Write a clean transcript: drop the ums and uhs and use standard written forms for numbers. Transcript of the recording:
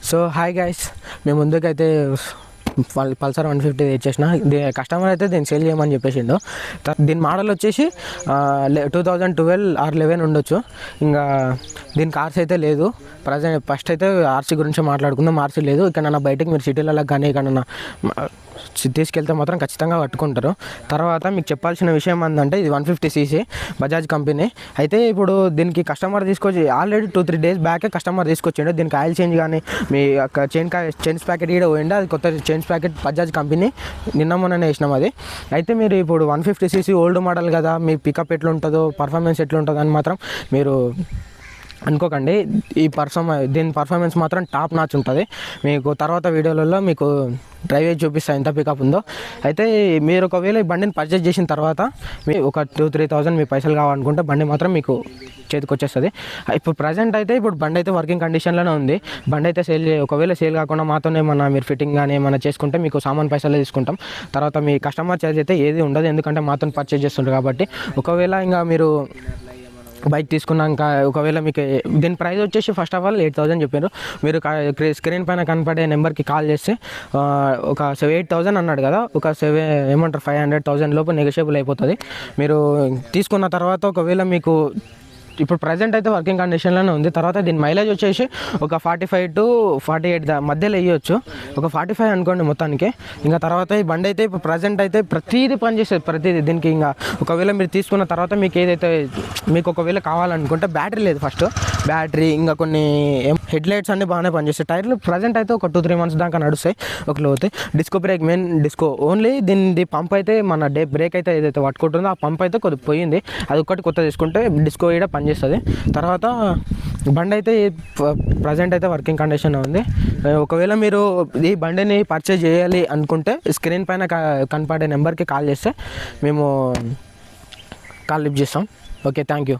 So hi guys, మేము ముందుకైతే Pulsar 150 తెచ్చేసిన. Customer అయితే దీన్ని సేల్ చేయమని చెప్పేసిండు. దీని మోడల్ వచ్చేసి 2012 ఆర్ 11 ఉండొచ్చు. ఇంకా దీని కార్స్ అయితే లేదు ప్రజెంట్. ఫస్ట్ అయితే ఆర్సీ గురించి మాట్లాడుకుందాం. ఆర్సీ లేదు. ఇక్కడ బయటకు మీరు సిటీలలో కానీ ఇక్కడ తీసుకెళ్తే మాత్రం ఖచ్చితంగా పట్టుకుంటారు. తర్వాత మీకు చెప్పాల్సిన విషయం ఏంటంటే, ఇది 150cc బజాజ్ కంపెనీ. అయితే ఇప్పుడు దీనికి కస్టమర్ తీసుకొచ్చి ఆల్రెడీ 2-3 days బ్యాకే కస్టమర్ తీసుకొచ్చిండు. దీనికి ఆయిల్ చేంజ్ కానీ మీ చైన్స్ ప్యాకెట్ కూడా పోయిండు. అది కొత్త చైన్స్ ప్యాకెట్ బజాజ్ కంపెనీ నిన్న మొన్ననే వేసినాం అది. అయితే మీరు ఇప్పుడు 150cc ఓల్డ్ మోడల్ కదా, మీ పికప్ ఎట్లుంటుందో, పర్ఫార్మెన్స్ ఎట్లుంటుందో అని మాత్రం మీరు అనుకోకండి. దీని పర్ఫార్మెన్స్ మాత్రం టాప్ నాచ్ ఉంటుంది. మీకు తర్వాత వీడియోలలో మీకు డ్రైవ్ చేసి చూపిస్తాను ఎంత పికప్ ఉందో. అయితే మీరు ఒకవేళ ఈ బండిని పర్చేజ్ చేసిన తర్వాత మీ ఒక 2-3 thousand మీ పైసలు కావాలనుకుంటే బండి మాత్రం మీకు చేతికి వచ్చేస్తుంది. ఇప్పుడు ప్రజెంట్ అయితే ఇప్పుడు బండి అయితే వర్కింగ్ కండిషన్లోనే ఉంది. బండి అయితే ఒకవేళ సేల్ కాకుండా మాతోనే ఏమన్నా మీరు ఫిట్టింగ్ కానీ ఏమైనా చేసుకుంటే మీకు సామాన్ పైసలు తీసుకుంటాం. తర్వాత మీ కస్టమర్ చార్జ్ అయితే ఏది ఉండదు, ఎందుకంటే మాతో పర్చేజ్ చేస్తుంటారు కాబట్టి. ఒకవేళ ఇంకా మీరు బైక్ తీసుకున్నాక ఒకవేళ మీకు దీని ప్రైస్ వచ్చేసి ఫస్ట్ ఆఫ్ ఆల్ 8,000 చెప్పారు. మీరు స్క్రీన్ పైన కనపడే నెంబర్కి కాల్ చేస్తే ఒక 8,000 అన్నాడు కదా, ఒక 500,000 లోపు నెగోషియబుల్ అయిపోతుంది. మీరు తీసుకున్న తర్వాత ఒకవేళ మీకు ఇప్పుడు ప్రజెంట్ అయితే వర్కింగ్ కండిషన్లోనే ఉంది. తర్వాత దీని మైలేజ్ వచ్చేసి ఒక 45 to 48 మధ్యలో వేయచ్చు. ఒక 45 అనుకోండి మొత్తానికి. ఇంకా తర్వాత ఈ బండి అయితే ఇప్పుడు ప్రజెంట్ అయితే ప్రతిదీ పనిచేస్తుంది. ప్రతిదీ దీనికి ఇంకా ఒకవేళ మీరు తీసుకున్న తర్వాత మీకు ఏదైతే మీకు ఒకవేళ కావాలనుకుంటే బ్యాటరీ లేదు. ఫస్ట్ బ్యాటరీ ఇంకా కొన్ని హెడ్ లైట్స్ అన్నీ బాగానే పనిచేస్తాయి. టైర్లు ప్రజెంట్ అయితే ఒక 2-3 months దాకా నడుస్తాయి. ఒకలోతే disco break, main disco only. దీని పంప్ అయితే మన బ్రేక్ అయితే ఏదైతే పట్టుకుంటుందో ఆ పంప్ అయితే కొద్దిగా పోయింది. అది ఒక్కటి కొత్త తీసుకుంటే డిస్కో కూడా పనిచేస్తుంది. తర్వాత బండి అయితే ప్రజెంట్ అయితే వర్కింగ్ కండిషన్ ఉంది. ఒకవేళ మీరు ఈ బండిని పర్చేజ్ చేయాలి అనుకుంటే స్క్రీన్ పైన కనపడే నెంబర్కి కాల్ చేస్తే మేము కాల్ లిఫ్ట్ చేస్తాం. Okay, thank you.